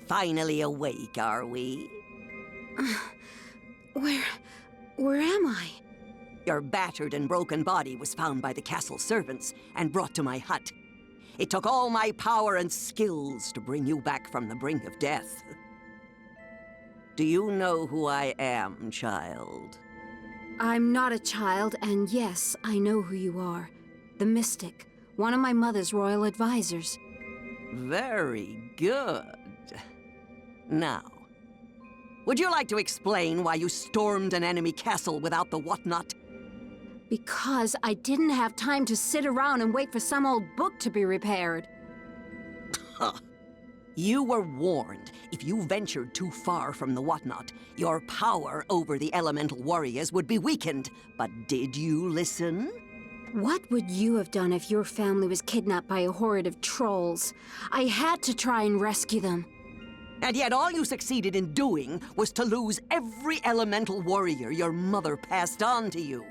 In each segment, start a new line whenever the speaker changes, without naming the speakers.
Finally awake, are we?
Where am I?
Your battered and broken body was found by the castle servants and brought to my hut. It took all my power and skills to bring you back from the brink of death. Do you know who I am, child?
I'm not a child, and yes, I know who you are. The Mystic, one of my mother's royal advisors.
Very good. Now, would you like to explain why you stormed an enemy castle without the whatnot?
Because I didn't have time to sit around and wait for some old book to be repaired.
You were warned. If you ventured too far from the whatnot, your power over the Elemental Warriors would be weakened. But did you listen?
What would you have done if your family was kidnapped by a horde of trolls? I had to try and rescue them.
And yet all you succeeded in doing was to lose every Elemental Warrior your mother passed on to you.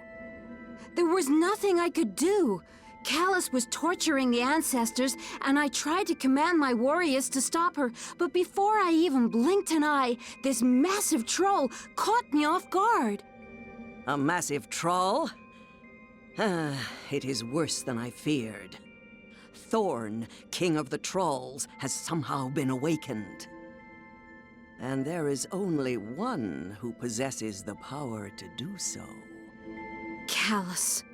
There was nothing I could do. Kalus was torturing the ancestors, and I tried to command my warriors to stop her. But before I even blinked an eye, this massive troll caught me off guard.
A massive troll? It is worse than I feared. Thorn, king of the trolls, has somehow been awakened. And there is only one who possesses the power to do so.
Kalus.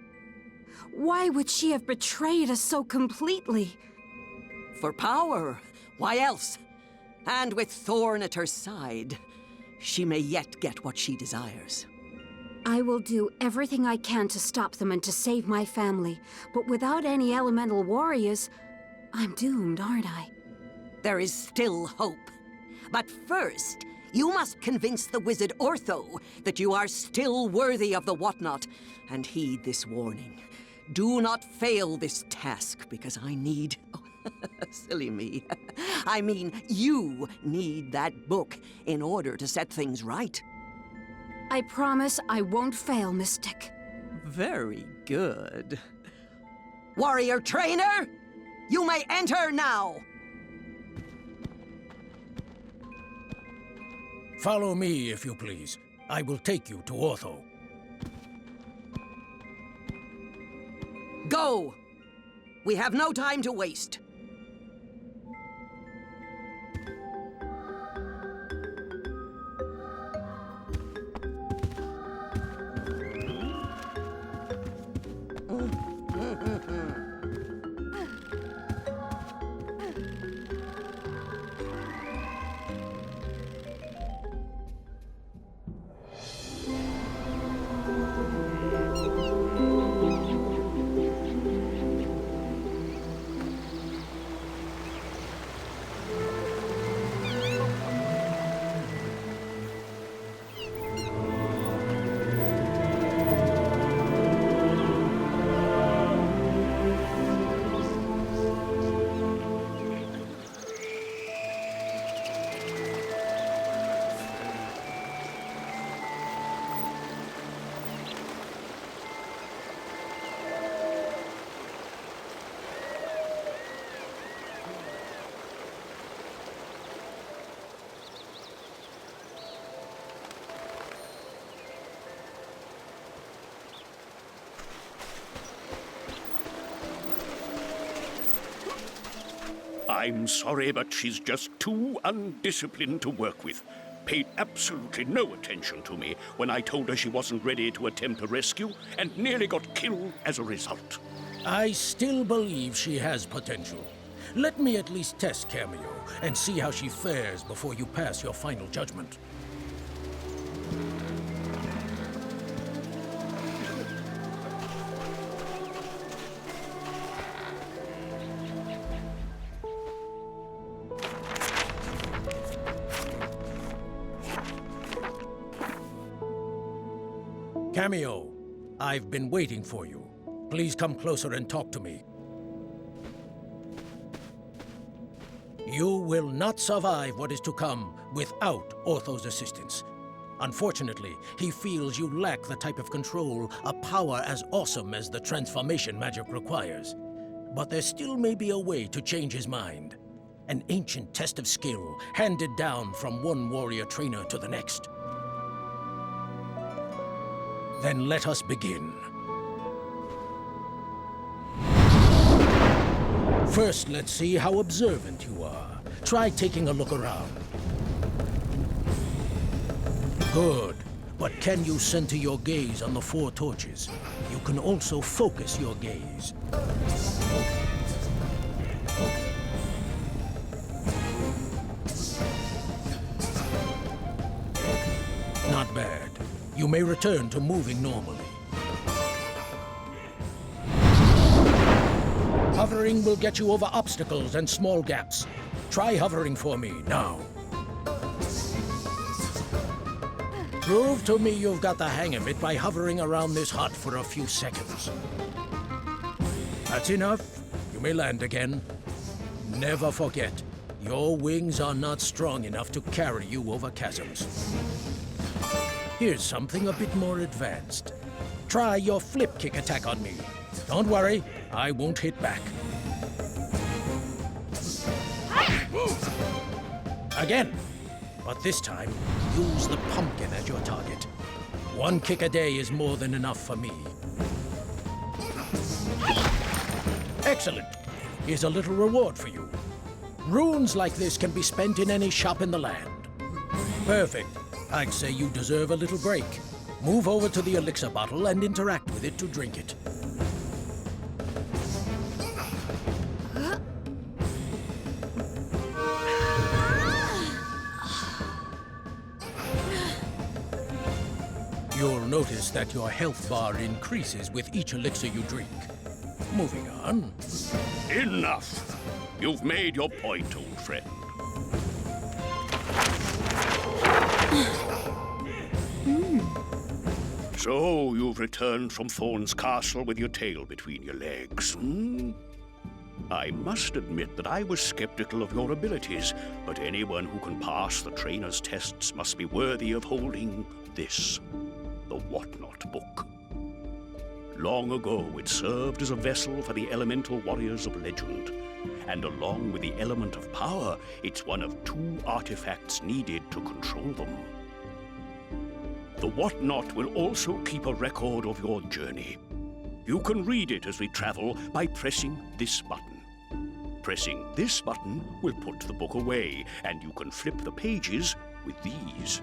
Why would she have betrayed us so completely?
For power. Why else? And with Thorn at her side, she may yet get what she desires.
I will do everything I can to stop them and to save my family. But without any elemental warriors, I'm doomed, aren't I?
There is still hope. But first, you must convince the wizard Ortho that you are still worthy of the whatnot. And heed this warning. Do not fail this task, because I need... silly me. I mean, you need that book in order to set things right.
I promise I won't fail, Mystic.
Very good. Warrior trainer, you may enter now!
Follow me, if you please. I will take you to Ortho.
Go! We have no time to waste.
I'm sorry, but she's just too undisciplined to work with. Paid absolutely no attention to me when I told her she wasn't ready to attempt a rescue, and nearly got killed as a result.
I still believe she has potential. Let me at least test Kameo and see how she fares before you pass your final judgment. Kameo, I've been waiting for you. Please come closer and talk to me. You will not survive what is to come without Ortho's assistance. Unfortunately, he feels you lack the type of control, a power as awesome as the transformation magic requires. But there still may be a way to change his mind. An ancient test of skill handed down from one warrior trainer to the next. Then let us begin. First, let's see how observant you are. Try taking a look around. Good. But can you center your gaze on the 4 torches? You can also focus your gaze. Not bad. You may return to moving normally. Hovering will get you over obstacles and small gaps. Try hovering for me, now. Prove to me you've got the hang of it by hovering around this hut for a few seconds. That's enough. You may land again. Never forget, your wings are not strong enough to carry you over chasms. Here's something a bit more advanced. Try your flip kick attack on me. Don't worry, I won't hit back. Again, but this time, use the pumpkin as your target. 1 kick a day is more than enough for me. Excellent. Here's a little reward for you. Runes like this can be spent in any shop in the land. Perfect. I'd say you deserve a little break. Move over to the elixir bottle and interact with it to drink it. You'll notice that your health bar increases with each elixir you drink. Moving on.
Enough! You've made your point, old friend. So, you've returned from Thorn's castle with your tail between your legs, hmm? I must admit that I was skeptical of your abilities, but anyone who can pass the trainer's tests must be worthy of holding this, the Whatnot book. Long ago, it served as a vessel for the Elemental Warriors of legend, and along with the element of power, it's one of 2 artifacts needed to control them. The Whatnot will also keep a record of your journey. You can read it as we travel by pressing this button. Pressing this button will put the book away, and you can flip the pages with these.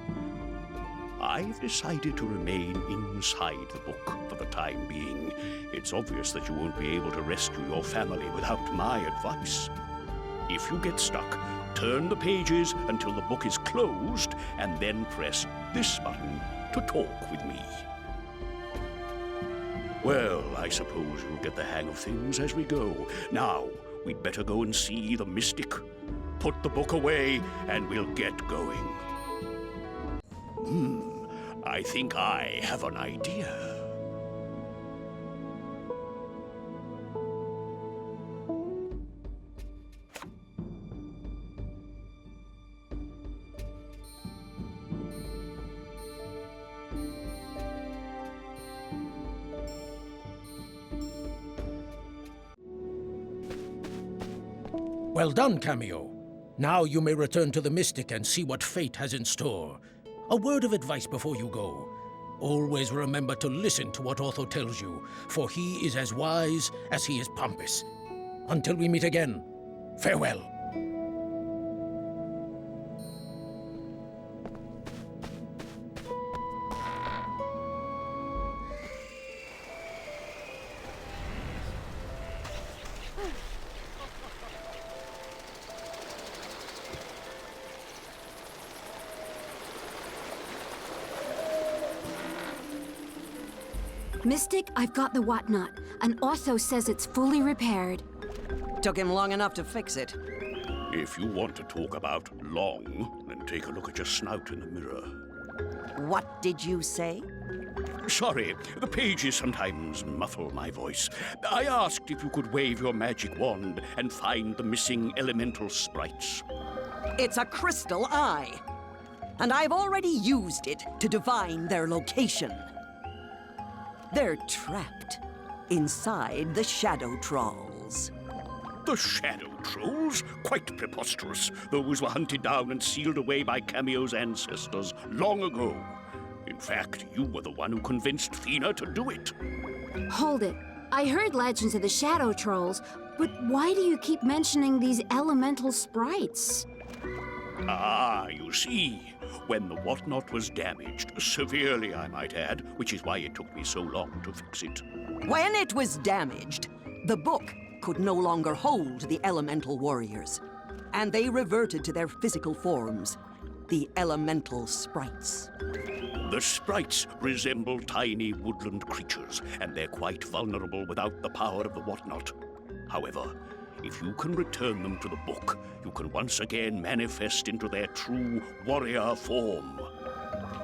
I've decided to remain inside the book for the time being. It's obvious that you won't be able to rescue your family without my advice. If you get stuck, turn the pages until the book is closed, and then press this button to talk with me. Well, I suppose we'll get the hang of things as we go. Now, we'd better go and see the mystic. Put the book away, and we'll get going. I think I have an idea.
Well done, Kameo. Now you may return to the Mystic and see what fate has in store. A word of advice before you go. Always remember to listen to what Ortho tells you, for he is as wise as he is pompous. Until we meet again, farewell.
Mystic, I've got the Whatnot, and Ortho says it's fully repaired.
Took him long enough to fix it.
If you want to talk about long, then take a look at your snout in the mirror.
What did you say?
Sorry, the pages sometimes muffle my voice. I asked if you could wave your magic wand and find the missing elemental sprites.
It's a crystal eye. And I've already used it to divine their location. They're trapped inside the shadow trolls.
The Shadow Trolls? Quite preposterous. Those were hunted down and sealed away by Kameo's ancestors long ago. In fact, you were the one who convinced Thina to do it.
Hold it. I heard legends of the Shadow Trolls, but why do you keep mentioning these elemental sprites?
Ah, you see, when the whatnot was damaged, severely I might add, which is why it took me so long to fix it.
When it was damaged, the book could no longer hold the Elemental Warriors, and they reverted to their physical forms, the Elemental Sprites.
The sprites resemble tiny woodland creatures, and they're quite vulnerable without the power of the whatnot. However, if you can return them to the book, you can once again manifest into their true warrior form.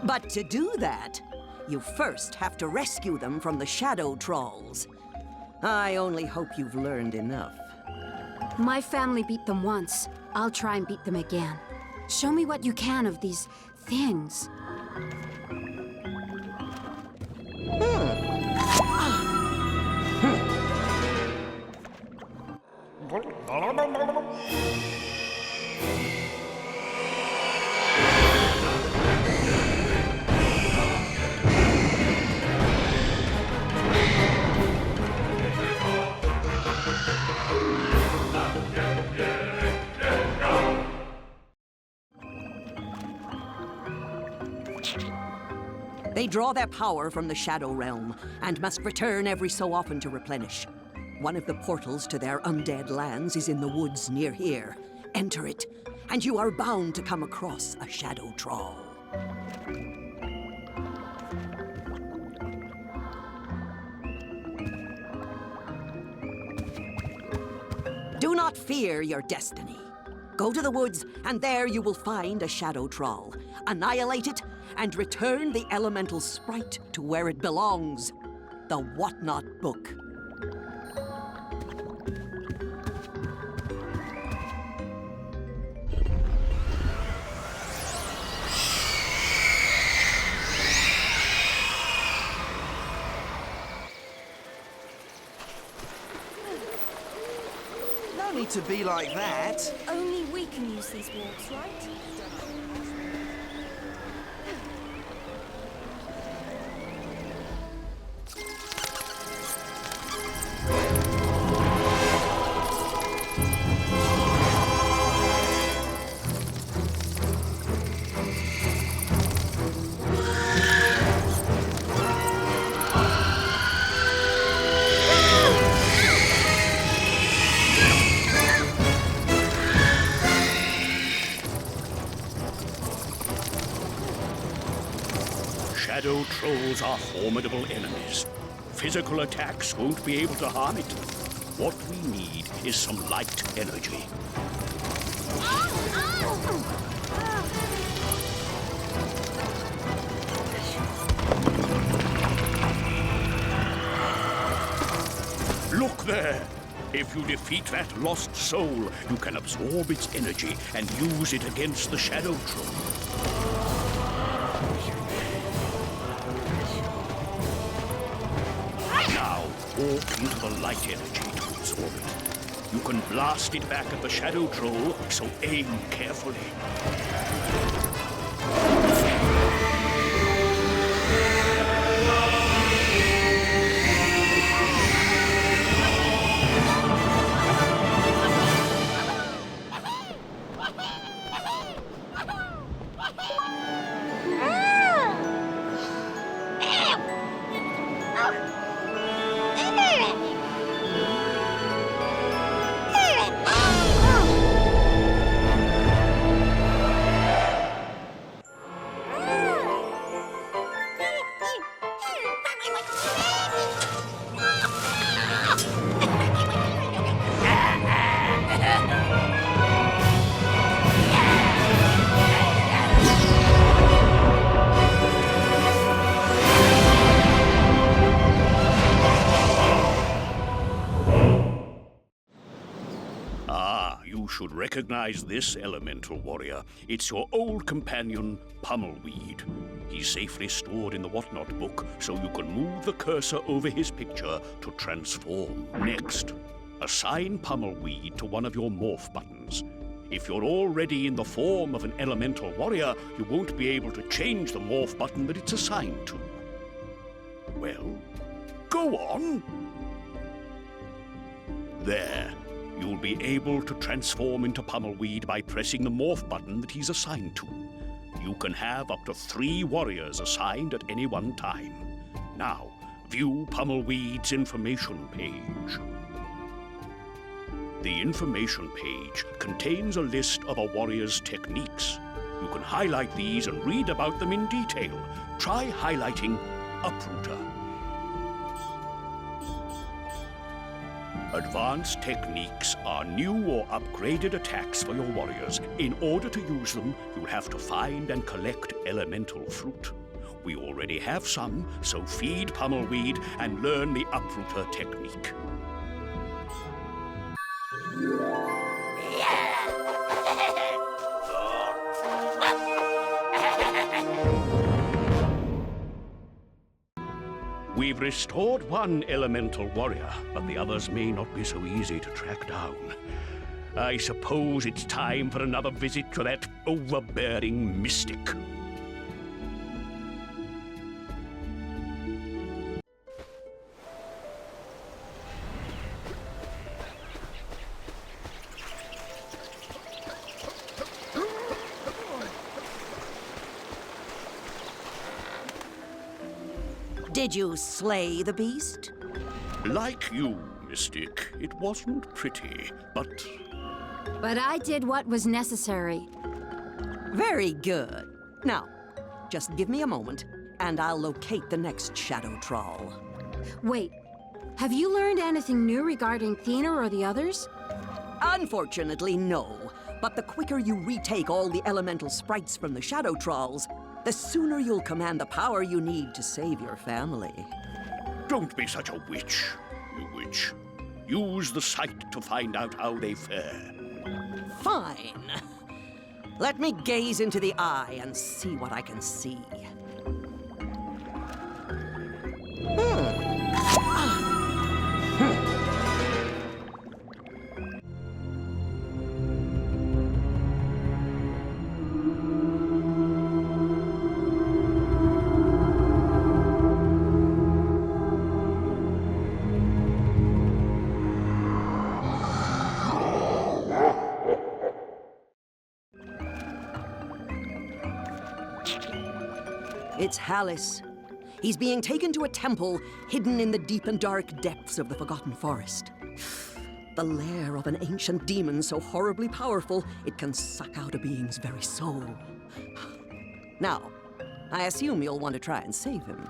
But to do that, you first have to rescue them from the Shadow Trolls. I only hope you've learned enough.
My family beat them once. I'll try and beat them again. Show me what you can of these things.
They draw their power from the Shadow Realm and must return every so often to replenish. One of the portals to their undead lands is in the woods near here. Enter it, and you are bound to come across a Shadow Troll. Do not fear your destiny. Go to the woods, and there you will find a Shadow Troll. Annihilate it, and return the Elemental Sprite to where it belongs. The Whatnot Book.
No need to be like that.
Only we can use these walks, right?
Shadow Trolls are formidable enemies. Physical attacks won't be able to harm it. What we need is some light energy. Look there! If you defeat that lost soul, you can absorb its energy and use it against the Shadow Troll. Walk into the light energy to absorb it. You can blast it back at the Shadow Troll, so aim carefully. You should recognize this elemental warrior. It's your old companion, Pummelweed. He's safely stored in the Whatnot book, so you can move the cursor over his picture to transform. Next, Assign Pummelweed to one of your morph buttons. If you're already in the form of an elemental warrior, you won't be able to change the morph button that it's assigned to. Well, go on. There. You'll be able to transform into Pummelweed by pressing the morph button that he's assigned to. You can have up to 3 warriors assigned at any one time. Now, view Pummelweed's information page. The information page contains a list of a warrior's techniques. You can highlight these and read about them in detail. Try highlighting Uprooter. Advanced techniques are new or upgraded attacks for your warriors. In order to use them, you'll have to find and collect elemental fruit. We already have some, so feed Pummelweed and learn the Uprooter technique. We've restored one elemental warrior, but the others may not be so easy to track down. I suppose it's time for another visit to that overbearing mystic.
Did you slay the beast?
Like you, Mystic, it wasn't pretty, but...
But I did what was necessary.
Very good. Now, just give me a moment, and I'll locate the next Shadow Troll.
Wait, have you learned anything new regarding Thena or the others?
Unfortunately, no. But the quicker you retake all the elemental sprites from the Shadow Trolls, the sooner you'll command the power you need to save your family.
Don't be such a witch, you witch. Use the sight to find out how they fare.
Fine. Let me gaze into the eye and see what I can see. It's Kalus. He's being taken to a temple hidden in the deep and dark depths of the Forgotten Forest. The lair of an ancient demon so horribly powerful it can suck out a being's very soul. Now, I assume you'll want to try and save him.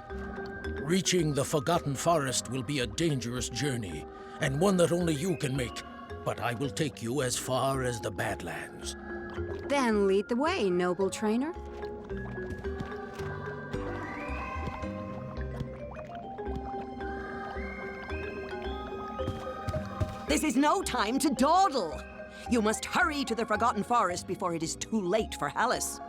Reaching the Forgotten Forest will be a dangerous journey, and one that only you can make. But I will take you as far as the Badlands.
Then lead the way, noble trainer.
This is no time to dawdle. You must hurry to the Forgotten Forest before it is too late for Kalus.